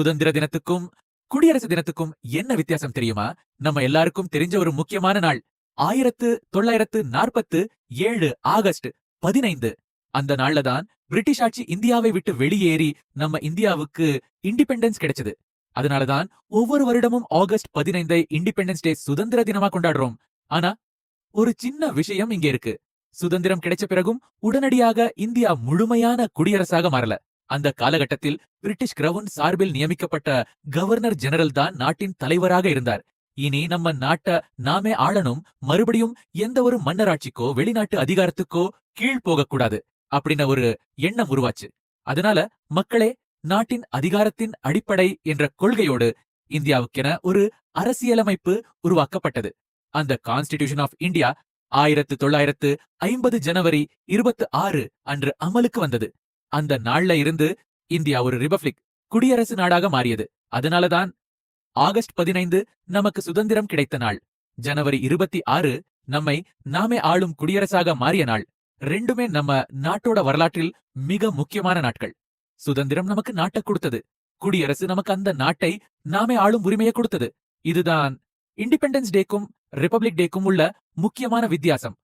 சுதந்திர தினத்துக்கும் குடியரசு தினத்துக்கும் என்ன வித்தியாசம் தெரியுமா? நம்ம எல்லாருக்கும் தெரிஞ்ச ஒரு முக்கியமான நாள் 1947 ஆகஸ்ட் 15. அந்த நாள்ல தான் பிரிட்டிஷ் ஆட்சி இந்தியாவை விட்டு வெளியேறி நம்ம இந்தியாவுக்கு இண்டிபெண்டன்ஸ் கிடைச்சது. அதனாலதான் ஒவ்வொரு வருடமும் ஆகஸ்ட் 15 இண்டிபெண்டன்ஸ் டே சுதந்திர தினமா கொண்டாடுறோம். ஆனா ஒரு சின்ன விஷயம் இங்க இருக்கு. சுதந்திரம் கிடைச்ச பிறகும் உடனடியாக இந்தியா முழுமையான குடியரசாக மாறல. அந்த காலகட்டத்தில் பிரிட்டிஷ் கிரவுன் சார்பில் நியமிக்கப்பட்ட கவர்னர் ஜெனரல் தான் நாட்டின் தலைவராக இருந்தார். இனி நம்ம நாட்ட நாமே ஆளணும், மறுபடியும் எந்த ஒரு மன்னராட்சிக்கோ வெளிநாட்டு அதிகாரத்துக்கோ கீழ் போகக்கூடாது அப்படின்னு ஒரு எண்ணம் உருவாச்சு. அதனால மக்களே, நாட்டின் அதிகாரத்தின் அடிப்படை என்ற கொள்கையோடு இந்தியாவுக்கென ஒரு அரசியலமைப்பு உருவாக்கப்பட்டது. அந்த கான்ஸ்டிடியூஷன் ஆஃப் இந்தியா 1950 ஜனவரி 26 அன்று அமலுக்கு வந்தது. அந்த நாள்ல இருந்து இந்தியா ஒரு ரிபப்ளிக், குடியரசு நாடாக மாறியது. அதனாலதான் ஆகஸ்ட் 15 நமக்கு சுதந்திரம் கிடைத்த நாள். ஜனவரி 26 நம்மை நாமே ஆளும் குடியரசாக மாறிய நாள். ரெண்டுமே நம்ம நாட்டோட வரலாற்றில் மிக முக்கியமான நாட்கள். சுதந்திரம் நமக்கு நாட்டை கொடுத்தது, குடியரசு நமக்கு அந்த நாட்டை நாமே ஆளும் உரிமையை கொடுத்தது. இதுதான் இண்டிபெண்டன்ஸ் டேக்கும் ரிபப்ளிக் டேக்கும் உள்ள முக்கியமான வித்தியாசம்.